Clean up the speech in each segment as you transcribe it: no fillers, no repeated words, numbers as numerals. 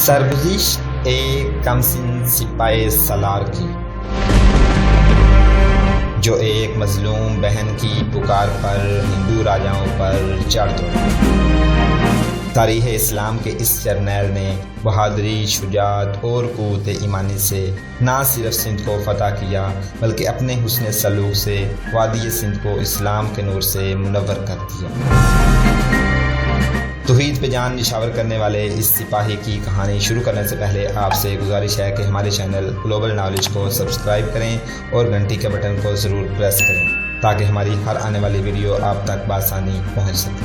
سرگزشت ایک کمسن سپاہی سالار کی، جو ایک مظلوم بہن کی پکار پر ہندو راجاؤں پر چڑھ دوڑا۔ تاریخ اسلام کے اس جرنیل نے بہادری، شجاعت اور قوت ایمانی سے نہ صرف سندھ کو فتح کیا بلکہ اپنے حسن سلوک سے وادی سندھ کو اسلام کے نور سے منور کر دیا۔ توحید پہ جان نشاور کرنے والے اس سپاہی کی کہانی شروع کرنے سے پہلے آپ سے گزارش ہے کہ ہمارے چینل گلوبل نالج کو سبسکرائب کریں اور گھنٹی کے بٹن کو ضرور پریس کریں تاکہ ہماری ہر آنے والی ویڈیو آپ تک بآسانی پہنچ سکے۔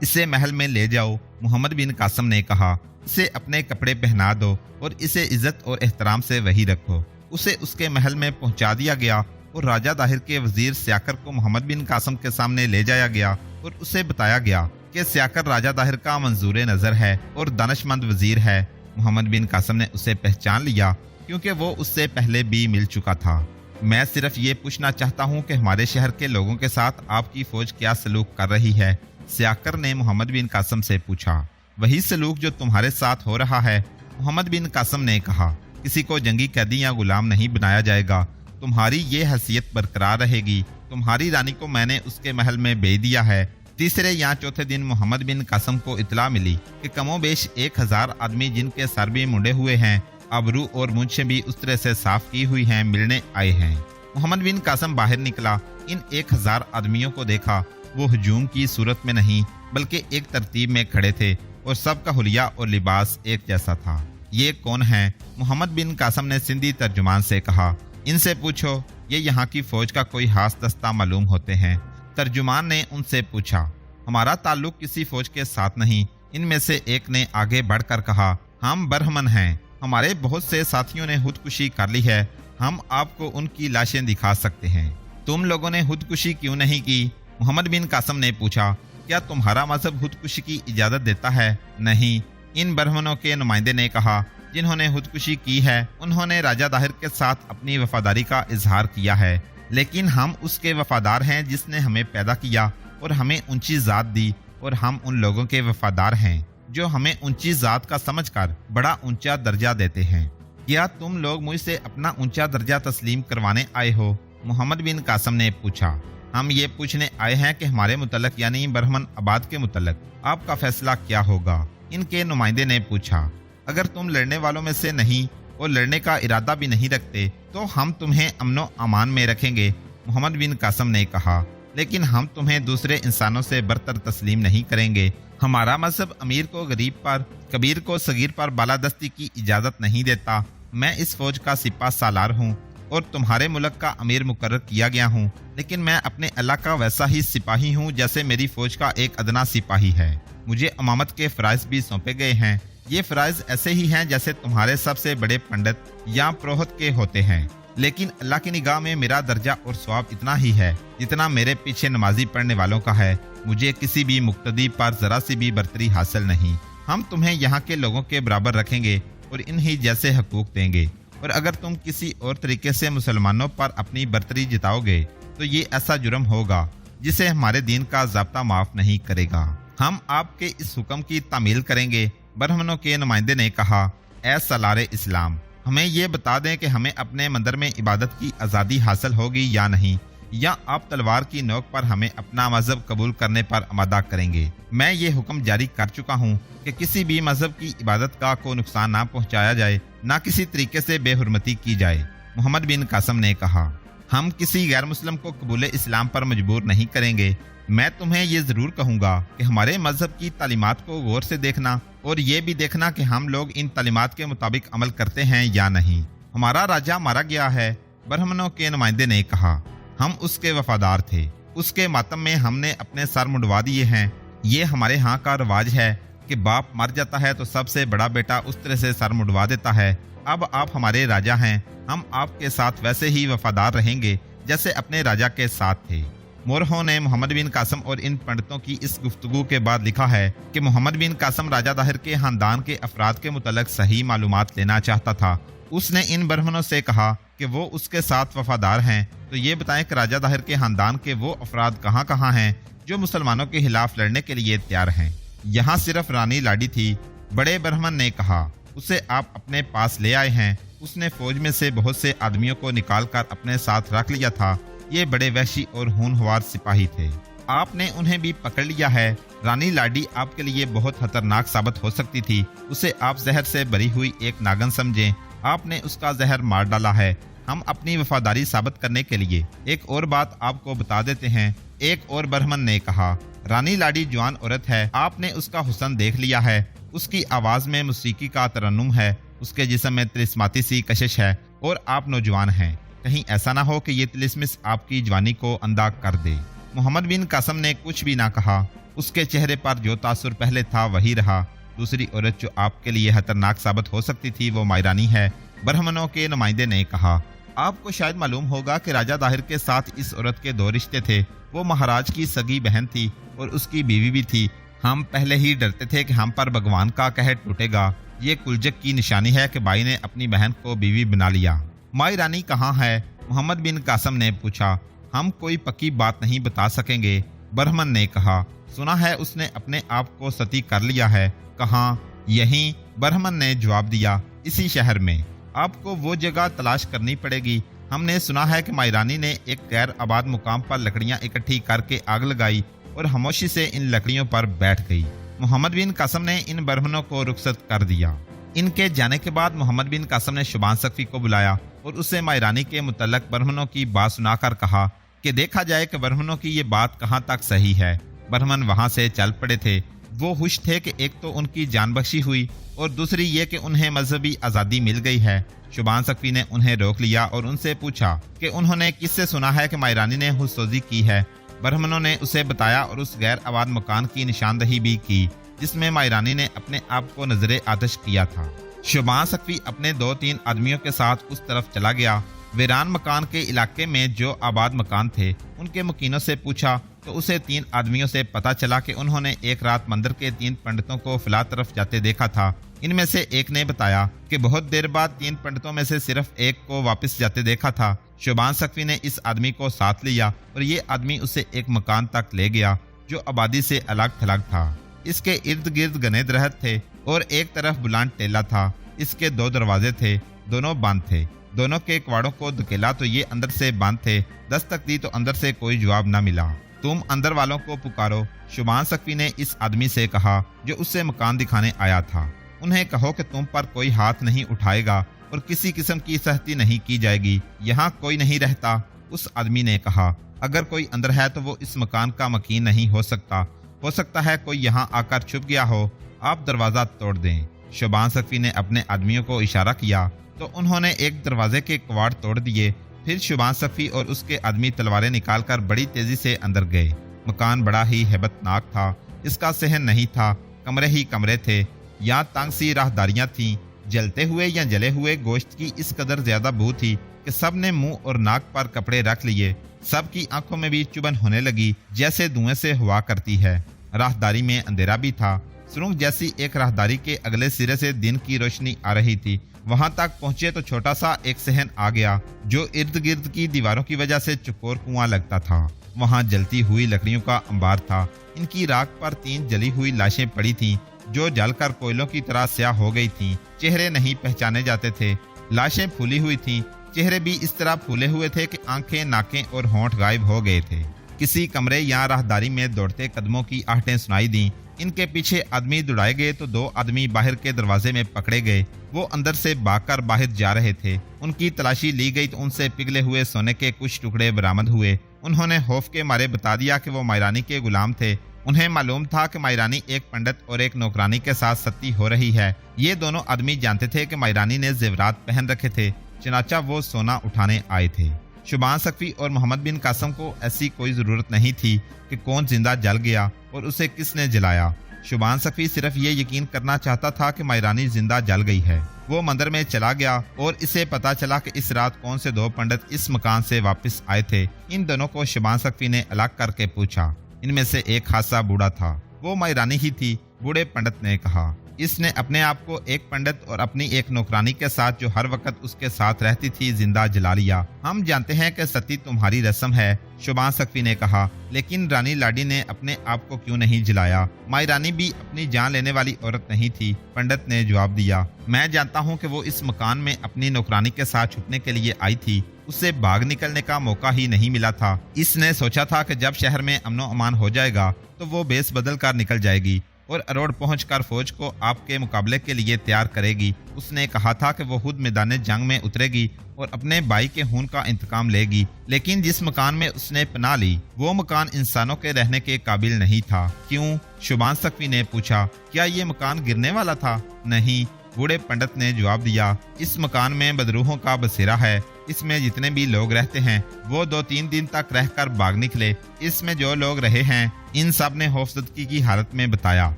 اسے محل میں لے جاؤ، محمد بن قاسم نے کہا۔ اسے اپنے کپڑے پہنا دو اور اسے عزت اور احترام سے وہیں رکھو۔ اسے اس کے محل میں پہنچا دیا گیا اور راجہ داہر کے وزیر سیاکر کو محمد بن قاسم کے سامنے لے جایا گیا اور اسے بتایا گیا کہ سیاکر راجہ داہر کا منظور نظر ہے اور دانشمند وزیر ہے۔ محمد بن قاسم نے اسے پہچان لیا کیونکہ وہ اس سے پہلے بھی مل چکا تھا۔ میں صرف یہ پوچھنا چاہتا ہوں کہ ہمارے شہر کے لوگوں کے ساتھ آپ کی فوج کیا سلوک کر رہی ہے؟ سیاکر نے محمد بن قاسم سے پوچھا۔ وہی سلوک جو تمہارے ساتھ ہو رہا ہے، محمد بن قاسم نے کہا۔ کسی کو جنگی قیدی یا غلام نہیں بنایا جائے گا، تمہاری یہ حیثیت برقرار رہے گی۔ تمہاری رانی کو میں نے اس کے محل میں بھیج دیا ہے۔ تیسرے یا چوتھے دن محمد بن قاسم کو اطلاع ملی کہ کم و بیش 1000 آدمی جن کے سر بھی منڈے ہوئے ہیں، ابرو اور مونچھیں بھی اس طرح سے صاف کی ہوئی ہیں، ملنے آئے ہیں۔ محمد بن قاسم باہر نکلا، ان 1000 آدمیوں کو دیکھا۔ وہ ہجوم کی صورت میں نہیں بلکہ ایک ترتیب میں کھڑے تھے اور سب کا حلیہ اور لباس ایک جیسا تھا۔ یہ کون ہیں؟ محمد بن قاسم نے سندھی ترجمان سے کہا۔ ان سے پوچھو، یہ یہاں کی فوج کا کوئی خاص دستہ معلوم ہوتے ہیں۔ ترجمان نے ان سے پوچھا۔ ہمارا تعلق کسی فوج کے ساتھ نہیں۔ ان میں سے ایک نے آگے بڑھ کر کہا، ہم برہمن ہیں، ہمارے بہت سے ساتھیوں نے خودکشی کر لی ہے، ہم آپ کو ان کی لاشیں دکھا سکتے ہیں۔ تم لوگوں نے خودکشی کیوں نہیں کی؟ محمد بن قاسم نے پوچھا۔ کیا تمہارا مذہب خودکشی کی اجازت دیتا ہے؟ نہیں۔ ان برہمنوں کے نمائندے نے کہا، جنہوں نے خودکشی کی ہے انہوں نے راجہ داہر کے ساتھ اپنی وفاداری کا اظہار کیا ہے، لیکن ہم اس کے وفادار ہیں جس نے ہمیں پیدا کیا اور ہمیں اونچی ذات دی، اور ہم ان لوگوں کے وفادار ہیں جو ہمیں اونچی ذات کا سمجھ کر بڑا اونچا درجہ دیتے ہیں۔ کیا تم لوگ مجھ سے اپنا اونچا درجہ تسلیم کروانے آئے ہو؟ محمد بن قاسم نے پوچھا۔ ہم یہ پوچھنے آئے ہیں کہ ہمارے متعلق یعنی برہمن آباد کے متعلق آپ کا فیصلہ کیا ہوگا؟ ان کے نمائندے نے پوچھا۔ اگر تم لڑنے والوں میں سے نہیں اور لڑنے کا ارادہ بھی نہیں رکھتے تو ہم تمہیں امن و امان میں رکھیں گے، محمد بن قاسم نے کہا، لیکن ہم تمہیں دوسرے انسانوں سے برتر تسلیم نہیں کریں گے۔ ہمارا مذہب امیر کو غریب پر، کبیر کو صغیر پر بالادستی کی اجازت نہیں دیتا۔ میں اس فوج کا سپاہ سالار ہوں اور تمہارے ملک کا امیر مقرر کیا گیا ہوں، لیکن میں اپنے اللہ کا ویسا ہی سپاہی ہوں جیسے میری فوج کا ایک ادنا سپاہی ہے۔ مجھے امامت کے فرائض بھی سونپے گئے ہیں۔ یہ فرائض ایسے ہی ہیں جیسے تمہارے سب سے بڑے پنڈت یا پروہت کے ہوتے ہیں، لیکن اللہ کی نگاہ میں میرا درجہ اور ثواب اتنا ہی ہے جتنا میرے پیچھے نمازی پڑھنے والوں کا ہے۔ مجھے کسی بھی مقتدی پر ذرا سی بھی برتری حاصل نہیں۔ ہم تمہیں یہاں کے لوگوں کے برابر رکھیں گے اور انہی جیسے حقوق دیں گے، اور اگر تم کسی اور طریقے سے مسلمانوں پر اپنی برتری جتاؤ گے تو یہ ایسا جرم ہوگا جسے ہمارے دین کا ضابطہ معاف نہیں کرے گا۔ ہم آپ کے اس حکم کی تعمیل کریں گے۔ برہمنوں کے نمائندے نے کہا، اے سالار اسلام، ہمیں یہ بتا دیں کہ ہمیں اپنے مندر میں عبادت کی آزادی حاصل ہوگی یا نہیں، یا آپ تلوار کی نوک پر ہمیں اپنا مذہب قبول کرنے پر آمادہ کریں گے۔ میں یہ حکم جاری کر چکا ہوں کہ کسی بھی مذہب کی عبادت کا کوئی نقصان نہ پہنچایا جائے، نہ کسی طریقے سے بے حرمتی کی جائے۔ محمد بن قاسم نے کہا، ہم کسی غیر مسلم کو قبول اسلام پر مجبور نہیں کریں گے۔ میں تمہیں یہ ضرور کہوں گا کہ ہمارے مذہب کی تعلیمات کو غور سے دیکھنا اور یہ بھی دیکھنا کہ ہم لوگ ان تعلیمات کے مطابق عمل کرتے ہیں یا نہیں۔ ہمارا راجہ مارا گیا ہے، برہمنوں کے نمائندے نے کہا۔ ہم اس کے وفادار تھے، اس کے ماتم میں ہم نے اپنے سر منڈوا دیے ہیں۔ یہ ہمارے ہاں کا رواج ہے کہ باپ مر جاتا ہے تو سب سے بڑا بیٹا اس طرح سے سر منڈوا دیتا ہے۔ اب آپ ہمارے راجہ ہیں، ہم آپ کے ساتھ ویسے ہی وفادار رہیں گے جیسے اپنے راجہ کے ساتھ تھے۔ مورخوں نے محمد بن قاسم اور ان پنڈتوں کی اس گفتگو کے بعد لکھا ہے کہ محمد بن قاسم راجہ داہر کے خاندان کے افراد کے متعلق صحیح معلومات لینا چاہتا تھا उसने इन ब्राह्मणों से कहा कि वो उसके साथ वफादार हैं, तो ये बताएं कि राजा दाहिर के खानदान के वो अफराद कहाँ कहाँ हैं जो मुसलमानों के खिलाफ लड़ने के लिए तैयार हैं। यहाँ सिर्फ रानी लाडी थी। बड़े ब्राह्मण ने कहा, उसे आप अपने पास ले आए हैं। उसने फौज में से बहुत से आदमियों को निकालकर अपने साथ रख लिया था। ये बड़े वहशी और होनहार सिपाही थे। आपने उन्हें भी पकड़ लिया है। रानी लाडी आपके लिए बहुत खतरनाक साबित हो सकती थी। उसे आप जहर से भरी हुई एक नागन समझें। आपने उसका जहर मार डाला है। हम अपनी वफादारी साबित करने के लिए एक और बात आपको बता देते हैं। एक और ब्राह्मण ने कहा, रानी लाडी जवान औरत है। आपने उसका हुस्न देख लिया है। उसकी आवाज में मौसीकी का तरन्नुम है। उसके जिस्म में तिलिस्माती सी कशिश है और आप नौजवान हैं। कहीं ऐसा ना हो कि ये तिलिस्मिस आपकी जवानी को अंधा कर दे। मोहम्मद बिन कासम ने कुछ भी ना कहा। उसके चेहरे पर जो तासुर पहले था वही रहा। दूसरी औरत जो आपके लिए खतरनाक साबित हो सकती थी वो मायरानी है। ब्राह्मणों के नुमाइंदे ने कहा, आपको शायद मालूम होगा कि राजा दाहिर के साथ इस औरत के दो रिश्ते थे। वो महाराज की सगी बहन थी और उसकी बीवी भी थी। हम पहले ही डरते थे कि हम पर भगवान का कहर टूटेगा। ये कुलजक की निशानी है कि भाई ने अपनी बहन को बीवी बना लिया। माई रानी कहाँ है? मोहम्मद बिन कासम ने पूछा। हम कोई पक्की बात नहीं बता सकेंगे। ब्राह्मण ने कहा, सुना है उसने अपने आप को सती कर लिया है। कहाँ? यहीं। ब्राह्मण ने जवाब दिया, इसी शहर में। आपको वो जगह तलाश करनी पड़ेगी। हमने सुना है कि मायरानी ने एक गैर आबाद मुकाम पर लकड़ियां इकट्ठी करके आग लगाई और खामोशी से इन लकड़ियों पर बैठ गई। मोहम्मद बिन कासम ने इन ब्राह्मणों को रुखसत कर दिया। इनके जाने के बाद मोहम्मद बिन कासम ने शुबान सख्फी को बुलाया और उससे मायरानी के मुतल्लक ब्राह्मणों की बात सुनाकर कहा कि देखा जाए कि ब्राह्मणों की ये बात कहाँ तक सही है। ब्राह्मण वहां से चल पड़े थे। वो खुश थे कि एक तो उनकी जान बख्शी हुई और दूसरी ये कि उन्हें मजहबी आज़ादी मिल गई है। शुबान सख्फी ने उन्हें रोक लिया और उनसे पूछा कि उन्होंने किससे सुना है कि मायरानी ने हुस्सोजी की है। ब्राह्मणों ने उसे बताया और उस गैर आबाद मकान की निशानदही भी की जिसमें मायरानी ने अपने आप को नजरे आतिश किया था। शुबान सख्फी अपने 2-3 आदमियों के साथ उस तरफ चला गया। वीरान मकान के इलाके में जो आबाद मकान थे उनके मकीनों से पूछा तो उसे 3 आदमियों से पता चला कि उन्होंने एक रात मंदिर के 3 पंडितों को फला तरफ जाते देखा था। इनमें से एक ने बताया कि बहुत देर बाद 3 पंडितों में से सिर्फ एक को वापस जाते देखा था। शुबान सख्फी ने इस आदमी को साथ लिया और ये आदमी उसे एक मकान तक ले गया जो आबादी से अलग थलग था। इसके इर्द गिर्द घने दरख्त थे और एक तरफ बुलंद टेला था। इसके 2 दरवाजे थे, दोनों बंद थे। दोनों के कवाड़ों को धकेला तो ये अंदर से बंद थे। दस्तक दी तो अंदर से कोई जवाब न मिला। तुम अंदर वालों को पुकारो। शुबान सख्फी ने इस आदमी से कहा जो उससे मकान दिखाने आया था। उन्हें कहो कि तुम पर कोई हाथ नहीं उठाएगा और किसी किस्म की सख्ती नहीं की जाएगी। यहाँ कोई नहीं रहता। उस आदमी ने कहा, अगर कोई अंदर है तो वो इस मकान का मकीन नहीं हो सकता है कोई यहाँ आकर छुप गया हो। आप दरवाजा तोड़ दें। शुबान सख्फी ने अपने आदमियों को इशारा किया तो उन्होंने एक दरवाजे के कवाड़ तोड़ दिए। फिर शुबान सख्फी और उसके आदमी तलवारें निकालकर बड़ी तेजी से अंदर गए। मकान बड़ा ही हैबतनाक था। इसका सहन नहीं था। कमरे ही कमरे थे। यहाँ तंग सी राहदारियां थीं। जलते हुए या जले हुए गोश्त की इस कदर ज्यादा बू थी कि सब ने मुंह और नाक पर कपड़े रख लिए। सबकी आंखों में भी चुभन होने लगी जैसे धुएं से हुआ करती है। राहदारी में अंधेरा भी था। सुरंग जैसी एक राहदारी के अगले सिरे से दिन की रोशनी आ रही थी। वहां तक पहुंचे तो छोटा सा एक सहन आ गया जो इर्द गिर्द की दीवारों की वजह से चुकोर कुआं लगता था। वहां जलती हुई लकड़ियों का अंबार था। इनकी राख पर 3 जली हुई लाशें पड़ी थीं जो जलकर कोयलों की तरह स्याह हो गई थीं। चेहरे नहीं पहचाने जाते थे। लाशें फूली हुई थीं। चेहरे भी इस तरह फूले हुए थे कि आंखें, नाकें और होंठ गायब हो गए थे। किसी कमरे या राहदारी में दौड़ते कदमों की आहटें सुनाई दी। इनके पीछे आदमी दौड़ाए गए तो 2 आदमी बाहर के दरवाजे में पकड़े गए। वो अंदर से भागकर बाहर जा रहे थे। उनकी तलाशी ली गई तो उनसे पिघले हुए सोने के कुछ टुकड़े बरामद हुए। उन्होंने खौफ के मारे बता दिया कि वो मायरानी के गुलाम थे। उन्हें मालूम था कि मायरानी एक पंडित और एक नौकरानी के साथ सती हो रही है। ये दोनों आदमी जानते थे कि मायरानी ने जेवरात पहन रखे थे, चनाचा वो सोना उठाने आए थे। शुबान सख्फी और मोहम्मद बिन कासम को ऐसी कोई जरूरत नहीं थी कि कौन जिंदा जल गया और उसे किसने जलाया। शुबान सख्फी सिर्फ ये यकीन करना चाहता था कि मायरानी जिंदा जल गई है। वो मंदिर में चला गया और इसे पता चला कि इस रात कौन से 2 पंडित इस मकान से वापस आए थे। इन दोनों को शुबान सख्फी ने अलग करके पूछा। इनमें से एक खासा बूढ़ा था। वो मायरानी ही थी। बूढ़े पंडित ने कहा, इसने अपने आप को एक पंडित और अपनी एक नौकरानी के साथ, जो हर वक्त उसके साथ रहती थी, जिंदा जला लिया। हम जानते हैं कि सती तुम्हारी रस्म है, शोबान सक्वी ने कहा, लेकिन रानी लाडी ने अपने आप को क्यों नहीं जलाया? माई रानी भी अपनी जान लेने वाली औरत नहीं थी, पंडित ने जवाब दिया। मैं जानता हूँ कि वो इस मकान में अपनी नौकरानी के साथ छुपने के लिए आई थी, उसे भाग निकलने का मौका ही नहीं मिला था। इसने सोचा था कि जब शहर में अमनो अमान हो जाएगा तो वो बेस बदल कर निकल जाएगी और अरोड़ पहुंचकर फौज को आपके मुकाबले के लिए तैयार करेगी। उसने कहा था कि वो खुद मैदान जंग में उतरेगी और अपने भाई के खून का इंतकाम लेगी, लेकिन जिस मकान में उसने पनाह ली वो मकान इंसानों के रहने के काबिल नहीं था। क्यों? शोबान सक्वी ने पूछा। क्या ये मकान गिरने वाला था? नहीं, बूढ़े पंडित ने जवाब दिया। इस मकान में बदरूहों का बसेरा है। इसमें जितने भी लोग रहते हैं वो 2-3 दिन तक रहकर भाग निकले। इसमें जो लोग रहे हैं इन सब ने खौफजदगी की हालत में बताया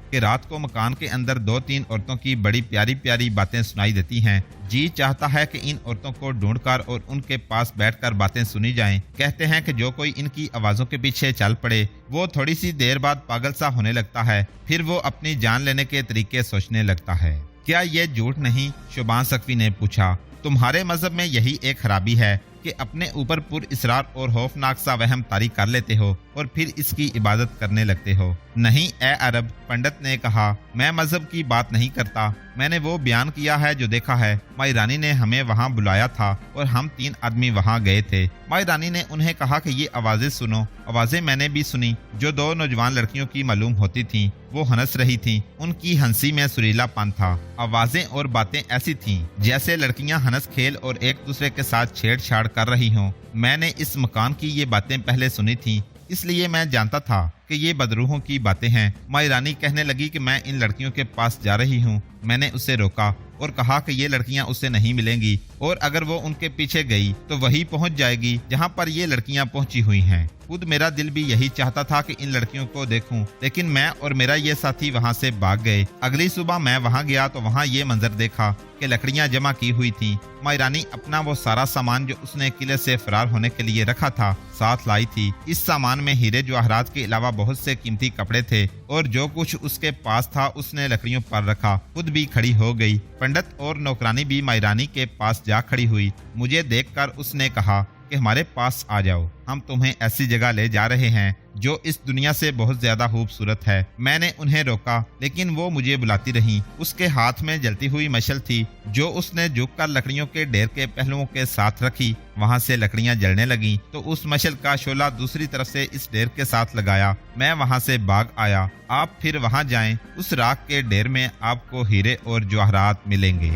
कि रात को मकान के अंदर 2-3 औरतों की बड़ी प्यारी प्यारी बातें सुनाई देती हैं। जी चाहता है कि इन औरतों को ढूंढकर और उनके पास बैठकर बातें सुनी जाएं। कहते हैं कि जो कोई इनकी आवाजों के पीछे चल पड़े वो थोड़ी सी देर बाद पागल सा होने लगता है, फिर वो अपनी जान लेने के तरीके सोचने लगता है। क्या ये झूठ नहीं? शोबान सक्वी ने पूछा। तुम्हारे मजहब में यही एक खराबी है कि अपने ऊपर पुर इसरार और खौफनाक सा वहम तारी कर लेते हो और फिर इसकी इबादत करने लगते हो। नहीं ए अरब, पंडित ने कहा, मैं मजहब की बात नहीं करता, मैंने वो बयान किया है जो देखा है। माई रानी ने हमें वहाँ बुलाया था और हम 3 आदमी वहाँ गए थे। माई रानी ने उन्हें कहा कि ये आवाजें सुनो। आवाजें मैंने भी सुनी, जो 2 नौजवान लड़कियों की मालूम होती थीं। वो हंस रही थीं, उनकी हंसी में सुरीलापन था। आवाजें और बातें ऐसी थीं जैसे लड़कियां हंस खेल और एक दूसरे के साथ छेड़छाड़ कर रही हों। मैंने इस मकान की ये बातें पहले सुनी थीं, इसलिए मैं जानता था कि ये बदरूहों की बातें हैं। माई रानी कहने लगी कि मैं इन लड़कियों के पास जा रही हूँ। मैंने उसे रोका और कहा कि ये लड़कियां उसे नहीं मिलेंगी और अगर वो उनके पीछे गई तो वही पहुंच जाएगी जहां पर ये लड़कियां पहुंची हुई हैं। खुद मेरा दिल भी यही चाहता था कि इन लड़कियों को देखूं, लेकिन मैं और मेरा ये साथी वहां से भाग गए। अगली सुबह मैं वहां गया तो वहां ये मंजर देखा कि लकड़ियां जमा की हुई थीं। माई रानी अपना वो सारा सामान जो उसने किले से फरार होने के लिए रखा था साथ लाई थी। इस सामान में हीरे जवाहरात के अलावा बहुत से कीमती कपड़े थे और जो कुछ उसके पास था उसने लकड़ियों पर रखा। खुद भी खड़ी हो गई। पंडित और नौकरानी भी माई रानी के पास जा खड़ी हुई। मुझे देखकर उसने कहा कि हमारे पास आ जाओ, हम तुम्हें ऐसी जगह ले जा रहे हैं जो इस दुनिया से बहुत ज्यादा खूबसूरत है। मैंने उन्हें रोका लेकिन वो मुझे बुलाती रहीं। उसके हाथ में जलती हुई मशल थी जो उसने झुककर लकड़ियों के ढेर के पहलुओं के साथ रखी। वहां से लकड़ियां जलने लगीं तो उस मशल का शोला दूसरी तरफ से इस ढेर के साथ लगाया। मैं वहां से भाग आया। आप फिर वहां जाएं, उस राख के ढेर में आपको हीरे और जवाहरात मिलेंगे।